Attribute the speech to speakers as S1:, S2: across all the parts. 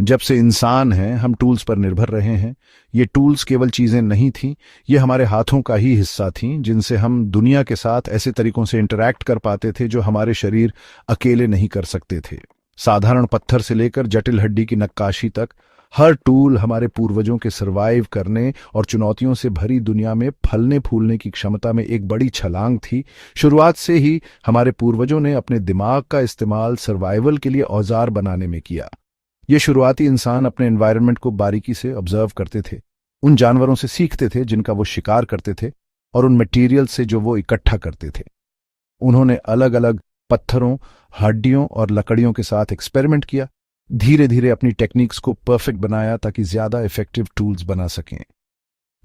S1: जब से इंसान हैं हम टूल्स पर निर्भर रहे हैं। ये टूल्स केवल चीजें नहीं थीं, ये हमारे हाथों का ही हिस्सा थीं, जिनसे हम दुनिया के साथ ऐसे तरीकों से इंटरैक्ट कर पाते थे जो हमारे शरीर अकेले नहीं कर सकते थे। साधारण पत्थर से लेकर जटिल हड्डी की नक्काशी तक, हर टूल हमारे पूर्वजों के सरवाइव करने और चुनौतियों से भरी दुनिया में फलने फूलने की क्षमता में एक बड़ी छलांग थी। शुरुआत से ही हमारे पूर्वजों ने अपने दिमाग का इस्तेमाल सर्वाइवल के लिए औजार बनाने में किया। ये शुरुआती इंसान अपने एनवायरनमेंट को बारीकी से ऑब्जर्व करते थे, उन जानवरों से सीखते थे जिनका वो शिकार करते थे और उन मटेरियल से जो वो इकट्ठा करते थे। उन्होंने अलग अलग पत्थरों, हड्डियों और लकड़ियों के साथ एक्सपेरिमेंट किया, धीरे धीरे अपनी टेक्निक्स को परफेक्ट बनाया ताकि ज्यादा इफेक्टिव टूल्स बना सकें।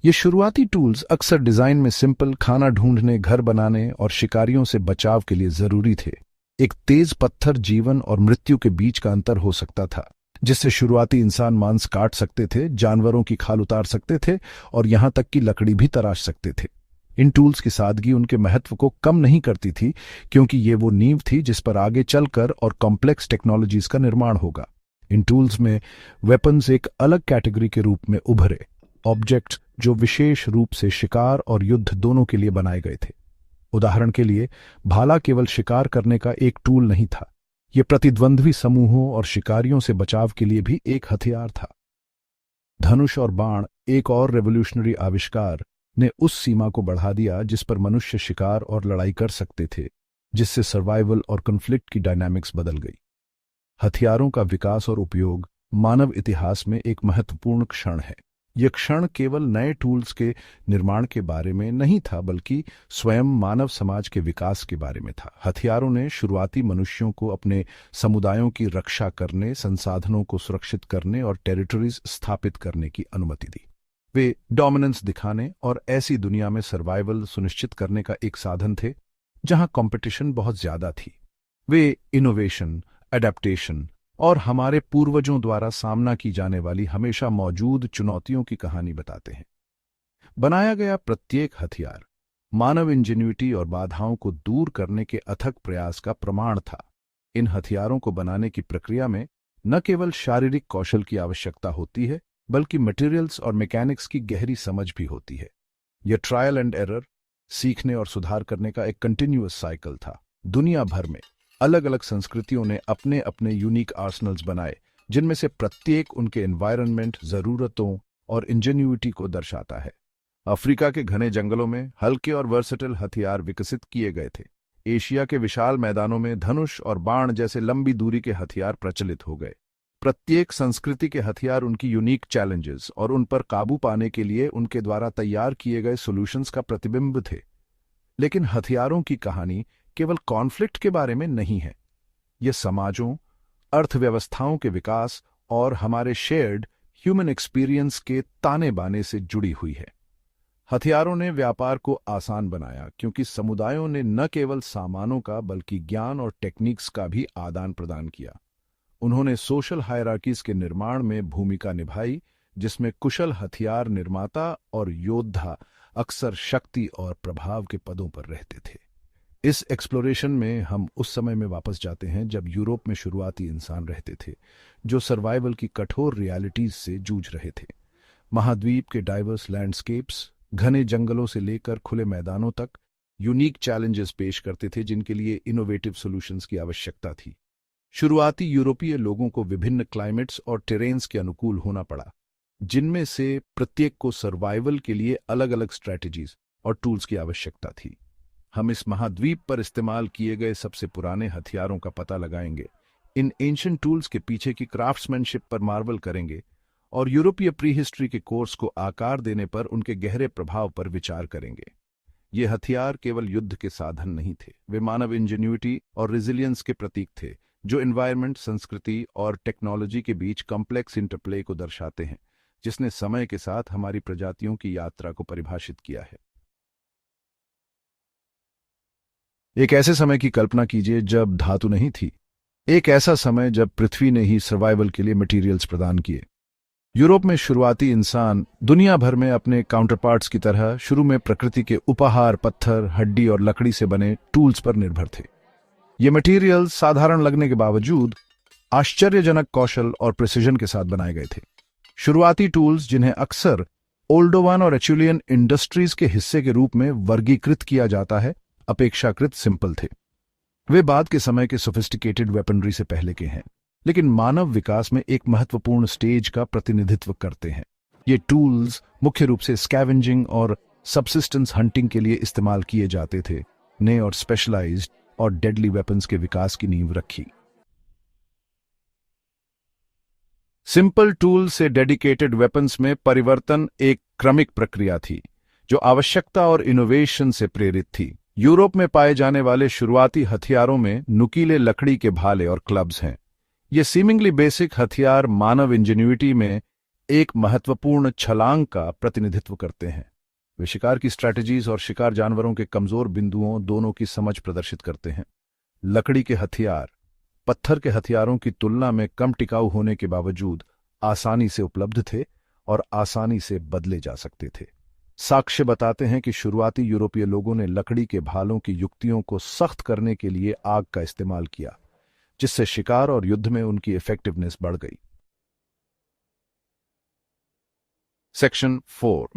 S1: ये शुरुआती टूल्स अक्सर डिजाइन में सिंपल, खाना ढूंढने, घर बनाने और शिकारियों से बचाव के लिए जरूरी थे। एक तेज पत्थर जीवन और मृत्यु के बीच का अंतर हो सकता था, जिससे शुरुआती इंसान मांस काट सकते थे, जानवरों की खाल उतार सकते थे और यहां तक कि लकड़ी भी तराश सकते थे। इन टूल्स की सादगी उनके महत्व को कम नहीं करती थी, क्योंकि ये वो नींव थी जिस पर आगे चलकर और कॉम्प्लेक्स टेक्नोलॉजीज का निर्माण होगा। इन टूल्स में वेपन्स एक अलग कैटेगरी के रूप में उभरे, ऑब्जेक्ट्स जो विशेष रूप से शिकार और युद्ध दोनों के लिए बनाए गए थे। उदाहरण के लिए, भाला केवल शिकार करने का एक टूल नहीं था, ये प्रतिद्वंद्वी समूहों और शिकारियों से बचाव के लिए भी एक हथियार था। धनुष और बाण एक और रेवोल्यूशनरी आविष्कार ने उस सीमा को बढ़ा दिया जिस पर मनुष्य शिकार और लड़ाई कर सकते थे, जिससे सर्वाइवल और कॉन्फ्लिक्ट की डायनामिक्स बदल गई। हथियारों का विकास और उपयोग मानव इतिहास में एक महत्वपूर्ण क्षण है। यह क्षण केवल नए टूल्स के निर्माण के बारे में नहीं था, बल्कि स्वयं मानव समाज के विकास के बारे में था। हथियारों ने शुरुआती मनुष्यों को अपने समुदायों की रक्षा करने, संसाधनों को सुरक्षित करने और टेरिटरीज स्थापित करने की अनुमति दी। वे डोमिनेंस दिखाने और ऐसी दुनिया में सर्वाइवल सुनिश्चित करने का एक साधन थे जहां कंपटीशन बहुत ज्यादा थी। वे इनोवेशन, एडेप्टेशन और हमारे पूर्वजों द्वारा सामना की जाने वाली हमेशा मौजूद चुनौतियों की कहानी बताते हैं। बनाया गया प्रत्येक हथियार मानव इंजेन्युइटी और बाधाओं को दूर करने के अथक प्रयास का प्रमाण था। इन हथियारों को बनाने की प्रक्रिया में न केवल शारीरिक कौशल की आवश्यकता होती है, बल्कि मटेरियल्स और मैकेनिक्स की गहरी समझ भी होती है। यह ट्रायल एंड एरर, सीखने और सुधार करने का एक कंटिन्यूअस साइकिल था। दुनिया भर में अलग अलग संस्कृतियों ने अपने अपने यूनिक आर्सनल्स बनाए, जिनमें से प्रत्येक उनके एनवायरनमेंट, जरूरतों और इंजेन्युइटी को दर्शाता है। अफ्रीका के घने जंगलों में हल्के और वर्सेटाइल हथियार विकसित किए गए थे। एशिया के विशाल मैदानों में धनुष और बाण जैसे लंबी दूरी के हथियार प्रचलित हो गए। प्रत्येक संस्कृति के हथियार उनकी यूनिक चैलेंजेस और उन पर काबू पाने के लिए उनके द्वारा तैयार किए गए सॉल्यूशंस का प्रतिबिंब थे। लेकिन हथियारों की कहानी केवल कॉन्फ्लिक्ट के बारे में नहीं है। यह समाजों, अर्थव्यवस्थाओं के विकास और हमारे शेयर्ड ह्यूमन एक्सपीरियंस के ताने बाने से जुड़ी हुई है। हथियारों ने व्यापार को आसान बनाया, क्योंकि समुदायों ने न केवल सामानों का बल्कि ज्ञान और टेक्निक्स का भी आदान प्रदान किया। उन्होंने सोशल हायरार्कीज के निर्माण में भूमिका निभाई, जिसमें कुशल हथियार निर्माता और योद्धा अक्सर शक्ति और प्रभाव के पदों पर रहते थे। इस एक्सप्लोरेशन में हम उस समय में वापस जाते हैं जब यूरोप में शुरुआती इंसान रहते थे, जो सर्वाइवल की कठोर रियलिटीज से जूझ रहे थे। महाद्वीप के डाइवर्स लैंडस्केप्स, घने जंगलों से लेकर खुले मैदानों तक, यूनिक चैलेंजेस पेश करते थे जिनके लिए इनोवेटिव सॉल्यूशंस की आवश्यकता थी। शुरुआती यूरोपीय लोगों को विभिन्न क्लाइमेट्स और टेरेन्स के अनुकूल होना पड़ा, जिनमें से प्रत्येक को सर्वाइवल के लिए अलग अलग स्ट्रैटेजीज और टूल्स की आवश्यकता थी। हम इस महाद्वीप पर इस्तेमाल किए गए सबसे पुराने हथियारों का पता लगाएंगे, इन एंशिएंट टूल्स के पीछे की क्राफ्ट्समैनशिप पर मार्वल करेंगे और यूरोपीय प्री हिस्ट्री के कोर्स को आकार देने पर उनके गहरे प्रभाव पर विचार करेंगे। ये हथियार केवल युद्ध के साधन नहीं थे, वे मानव इंजेन्युइटी और रेजिलियंस के प्रतीक थे, जो एनवायरनमेंट, संस्कृति और टेक्नोलॉजी के बीच कॉम्प्लेक्स इंटरप्ले को दर्शाते हैं, जिसने समय के साथ हमारी प्रजातियों की यात्रा को परिभाषित किया है। एक ऐसे समय की कल्पना कीजिए जब धातु नहीं थी, एक ऐसा समय जब पृथ्वी ने ही सर्वाइवल के लिए मटेरियल्स प्रदान किए। यूरोप में शुरुआती इंसान दुनिया भर में अपने काउंटरपार्ट्स की तरह शुरू में प्रकृति के उपहार, पत्थर, हड्डी और लकड़ी से बने टूल्स पर निर्भर थे। ये मटेरियल्स साधारण लगने के बावजूद आश्चर्यजनक कौशल और प्रिसिजन के साथ बनाए गए थे। शुरुआती टूल्स, जिन्हें अक्सर ओल्डोवन और एचुलियन इंडस्ट्रीज के हिस्से के रूप में वर्गीकृत किया जाता है, अपेक्षाकृत सिंपल थे। वे बाद के समय के सोफिस्टिकेटेड वेपनरी से पहले के हैं, लेकिन मानव विकास में एक महत्वपूर्ण स्टेज का प्रतिनिधित्व करते हैं। ये टूल्स मुख्य रूप से स्कैवेंजिंग और सबसिस्टेंस हंटिंग के लिए इस्तेमाल किए जाते थे। नए और स्पेशलाइज्ड और डेडली वेपन्स के विकास की नींव रखी। सिंपल टूल से डेडिकेटेड वेपन्स में परिवर्तन एक क्रमिक प्रक्रिया थी, जो आवश्यकता और इनोवेशन से प्रेरित थी। यूरोप में पाए जाने वाले शुरुआती हथियारों में नुकीले लकड़ी के भाले और क्लब्स हैं। ये सीमिंगली बेसिक हथियार मानव इंजेन्युइटी में एक महत्वपूर्ण छलांग का प्रतिनिधित्व करते हैं। वे शिकार की स्ट्रैटेजीज और शिकार जानवरों के कमजोर बिंदुओं दोनों की समझ प्रदर्शित करते हैं। लकड़ी के हथियार पत्थर के हथियारों की तुलना में कम टिकाऊ होने के बावजूद आसानी से उपलब्ध थे और आसानी से बदले जा सकते थे। साक्ष्य बताते हैं कि शुरुआती यूरोपीय लोगों ने लकड़ी के भालों की युक्तियों को सख्त करने के लिए आग का इस्तेमाल किया, जिससे शिकार और युद्ध में उनकी इफेक्टिवनेस बढ़ गई। Section 4,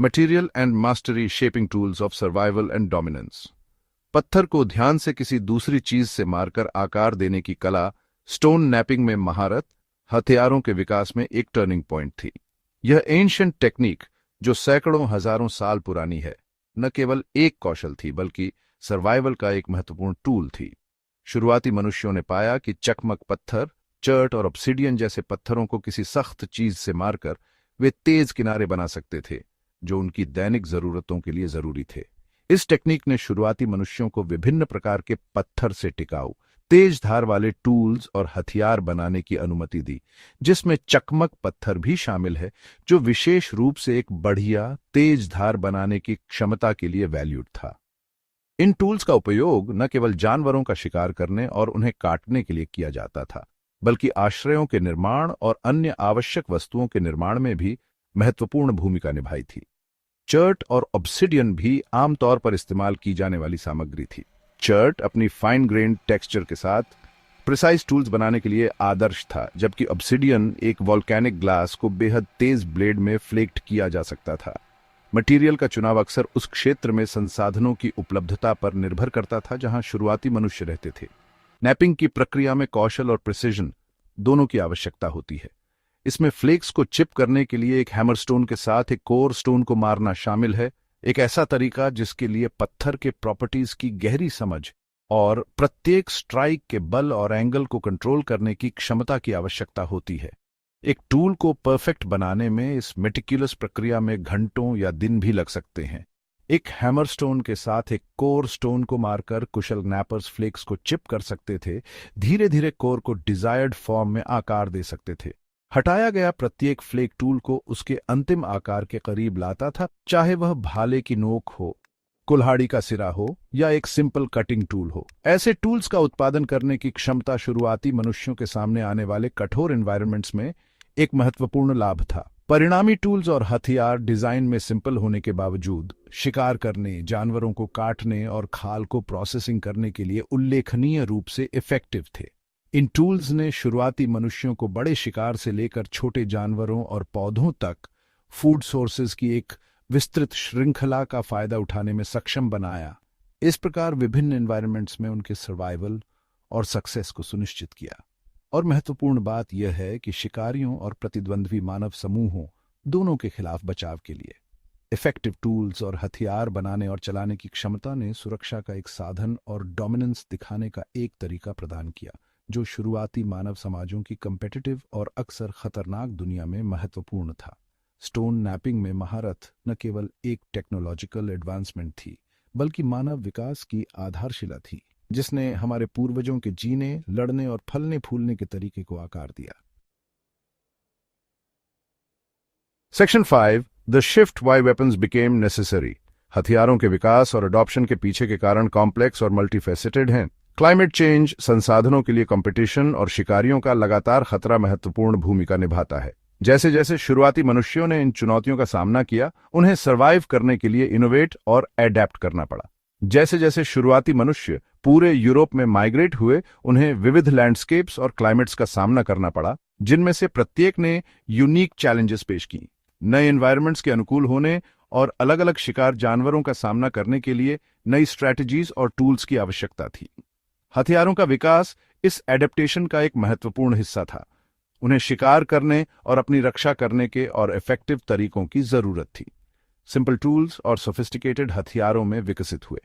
S1: material and mastery shaping tools of survival and dominance. पत्थर को ध्यान से किसी दूसरी चीज से मारकर आकार देने की कला, स्टोन नैपिंग में महारत, हथियारों के विकास में एक टर्निंग पॉइंट थी। यह एंशिएंट टेक्निक, जो सैकड़ों हजारों साल पुरानी है, न केवल एक कौशल थी बल्कि सर्वाइवल का एक महत्वपूर्ण टूल थी। शुरुआती मनुष्यों ने पाया कि चकमक पत्थर, चर्ट और ऑब्सिडियन जैसे पत्थरों को किसी सख्त चीज से मारकर वे तेज किनारे बना सकते थे, जो उनकी दैनिक जरूरतों के लिए जरूरी थे। इस टेक्निक ने शुरुआती मनुष्यों को विभिन्न प्रकार के पत्थर से टिकाऊ, तेज धार वाले टूल्स और हथियार बनाने की अनुमति दी, जिसमें चकमक पत्थर भी शामिल है, जो विशेष रूप से एक बढ़िया तेज धार बनाने की क्षमता के लिए वैल्यूड था। इन टूल्स का उपयोग न केवल जानवरों का शिकार करने और उन्हें काटने के लिए किया जाता था, बल्कि आश्रयों के निर्माण और अन्य आवश्यक वस्तुओं के निर्माण में भी महत्वपूर्ण भूमिका निभाई थी। चर्ट और ऑब्सिडियन भी आमतौर पर इस्तेमाल की जाने वाली सामग्री थी। चर्ट अपनी फाइन ग्रेन्ड टेक्सचर के साथ प्रिसाइज टूल्स बनाने के लिए आदर्श था, जबकि ऑब्सिडियन एक वॉल्केनिक ग्लास को बेहद तेज ब्लेड में फ्लेक्ट किया जा सकता था। मटेरियल का चुनाव अक्सर उस क्षेत्र में संसाधनों की उपलब्धता पर निर्भर करता था जहां शुरुआती मनुष्य रहते थे। नैपिंग की प्रक्रिया में कौशल और प्रिसिजन दोनों की आवश्यकता होती है। इसमें फ्लेक्स को चिप करने के लिए एक हैमर स्टोन के साथ एक कोर स्टोन को मारना शामिल है, एक ऐसा तरीका जिसके लिए पत्थर के प्रॉपर्टीज की गहरी समझ और प्रत्येक स्ट्राइक के बल और एंगल को कंट्रोल करने की क्षमता की आवश्यकता होती है। एक टूल को परफेक्ट बनाने में इस मेटिकुलस प्रक्रिया में घंटों या दिन भी लग सकते हैं। एक हैमर स्टोन के साथ एक कोर स्टोन को मारकर कुशल नैपर्स फ्लेक्स को चिप कर सकते थे, धीरे धीरे कोर को डिजायर्ड फॉर्म में आकार दे सकते थे। हटाया गया प्रत्येक फ्लेक टूल को उसके अंतिम आकार के करीब लाता था, चाहे वह भाले की नोक हो, कुल्हाड़ी का सिरा हो या एक सिंपल कटिंग टूल हो। ऐसे टूल्स का उत्पादन करने की क्षमता शुरुआती मनुष्यों के सामने आने वाले कठोर एनवायरनमेंट्स में एक महत्वपूर्ण लाभ था। परिणामी टूल्स और हथियार डिजाइन में सिंपल होने के बावजूद शिकार करने, जानवरों को काटने और खाल को प्रोसेसिंग करने के लिए उल्लेखनीय रूप से इफेक्टिव थे। इन टूल्स ने शुरुआती मनुष्यों को बड़े शिकार से लेकर छोटे जानवरों और पौधों तक फूड सोर्सेज की एक विस्तृत श्रृंखला का फायदा उठाने में सक्षम बनाया। इस प्रकार विभिन्न एनवायरनमेंट्स में उनके सर्वाइवल और सक्सेस को सुनिश्चित किया। और महत्वपूर्ण बात यह है कि शिकारियों और प्रतिद्वंद्वी मानव समूहों दोनों के खिलाफ बचाव के लिए इफेक्टिव टूल्स और हथियार बनाने और चलाने की क्षमता ने सुरक्षा का एक साधन और डोमिनेंस दिखाने का एक तरीका प्रदान किया, जो शुरुआती मानव समाजों की कम्पिटिटिव और अक्सर खतरनाक दुनिया में महत्वपूर्ण था। स्टोन नैपिंग में महारत न केवल एक टेक्नोलॉजिकल एडवांसमेंट थी, बल्कि मानव विकास की आधारशिला थी, जिसने हमारे पूर्वजों के जीने, लड़ने और फलने फूलने के तरीके को आकार दिया। Section 5, the shift why weapons became necessary. हथियारों के विकास और अडॉप्शन के पीछे के कारण कॉम्प्लेक्स और मल्टीफेसेटेड हैं। क्लाइमेट चेंज, संसाधनों के लिए कंपटीशन और शिकारियों का लगातार खतरा महत्वपूर्ण भूमिका निभाता है। जैसे जैसे शुरुआती मनुष्यों ने इन चुनौतियों का सामना किया, उन्हें सर्वाइव करने के लिए इनोवेट और एडेप्ट करना पड़ा। जैसे जैसे शुरुआती मनुष्य पूरे यूरोप में माइग्रेट हुए, उन्हें विविध लैंडस्केप्स और क्लाइमेट्स का सामना करना पड़ा, जिनमें से प्रत्येक ने यूनिक चैलेंजेस पेश की। नए एनवायरनमेंट्स के अनुकूल होने और अलग अलग शिकार जानवरों का सामना करने के लिए नई स्ट्रैटेजीज और टूल्स की आवश्यकता थी। हथियारों का विकास इस एडेप्टेशन का एक महत्वपूर्ण हिस्सा था। उन्हें शिकार करने और अपनी रक्षा करने के और इफेक्टिव तरीकों की जरूरत थी। सिंपल टूल्स और सोफिस्टिकेटेड हथियारों में विकसित हुए,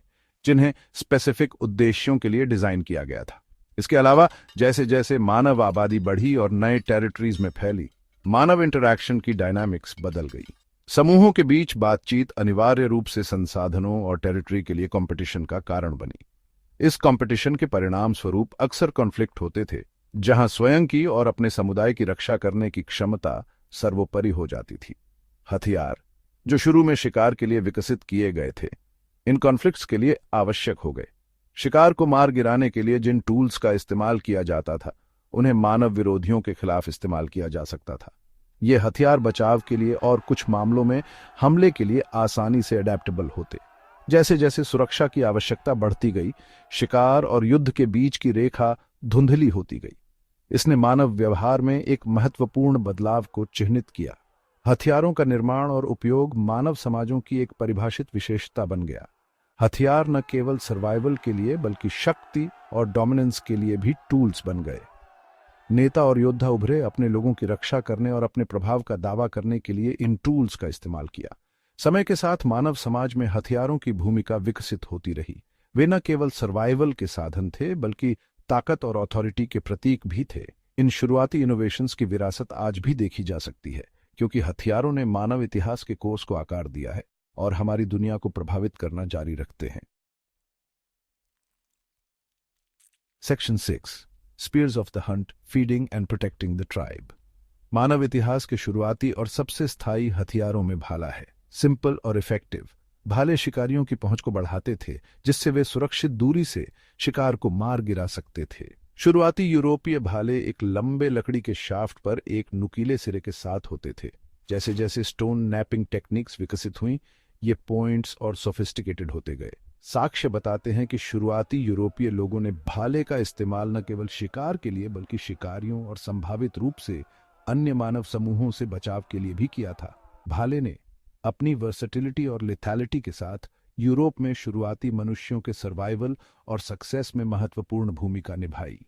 S1: जिन्हें स्पेसिफिक उद्देश्यों के लिए डिजाइन किया गया था। इसके अलावा जैसे जैसे मानव आबादी बढ़ी और नए टेरिटरीज में फैली, मानव इंटरैक्शन की डायनामिक्स बदल गई। समूहों के बीच बातचीत अनिवार्य रूप से संसाधनों और टेरिटरी के लिए कंपटीशन का कारण बनी। इस कंपटीशन के परिणाम स्वरूप अक्सर कॉन्फ्लिक्ट होते थे, जहां स्वयं की और अपने समुदाय की रक्षा करने की क्षमता सर्वोपरि हो जाती थी। हथियार, जो शुरू में शिकार के लिए विकसित किए गए थे, इन कॉन्फ्लिक्ट्स के लिए आवश्यक हो गए। शिकार को मार गिराने के लिए जिन टूल्स का इस्तेमाल किया जाता था, उन्हें मानव विरोधियों के खिलाफ इस्तेमाल किया जा सकता था। ये हथियार बचाव के लिए और कुछ मामलों में हमले के लिए आसानी से अडेप्टेबल होते। जैसे जैसे सुरक्षा की आवश्यकता बढ़ती गई, शिकार और युद्ध के बीच की रेखा धुंधली होती गई। इसने मानव व्यवहार में एक महत्वपूर्ण बदलाव को चिह्नित किया। हथियारों का निर्माण और उपयोग मानव समाजों की एक परिभाषित विशेषता बन गया। हथियार न केवल सर्वाइवल के लिए बल्कि शक्ति और डोमिनेंस के लिए भी टूल्स बन गए। नेता और योद्धा उभरे, अपने लोगों की रक्षा करने और अपने प्रभाव का दावा करने के लिए इन टूल्स का इस्तेमाल किया। समय के साथ मानव समाज में हथियारों की भूमिका विकसित होती रही। वे न केवल सर्वाइवल के साधन थे बल्कि ताकत और अथॉरिटी के प्रतीक भी थे। इन शुरुआती इनोवेशंस की विरासत आज भी देखी जा सकती है, क्योंकि हथियारों ने मानव इतिहास के कोर्स को आकार दिया है और हमारी दुनिया को प्रभावित करना जारी रखते हैं। Section 6, spears of the hunt, feeding and protecting the tribe. मानव इतिहास के शुरुआती और सबसे स्थायी हथियारों में भाला है। सिंपल और इफेक्टिव, भाले शिकारियों की पहुंच को बढ़ाते थे, जिससे वे सुरक्षित दूरी से शिकार को मार गिरा सकते थे। शुरुआती यूरोपीय भाले एक लंबे लकड़ी के शाफ्ट पर एक नुकीले सिरे के साथ होते थे। जैसे जैसे स्टोन नैपिंग टेक्निक्स विकसित हुई, ये पॉइंट्स और सोफिस्टिकेटेड होते गए। साक्ष्य बताते हैं कि शुरुआती यूरोपीय लोगों ने भाले का इस्तेमाल न केवल शिकार के लिए बल्कि शिकारियों और संभावित रूप से अन्य मानव समूहों से बचाव के लिए भी किया था। भाले ने अपनी वर्सेटिलिटी और लेथैलिटी के साथ यूरोप में शुरुआती मनुष्यों के सर्वाइवल और सक्सेस में महत्वपूर्ण भूमिका निभाई।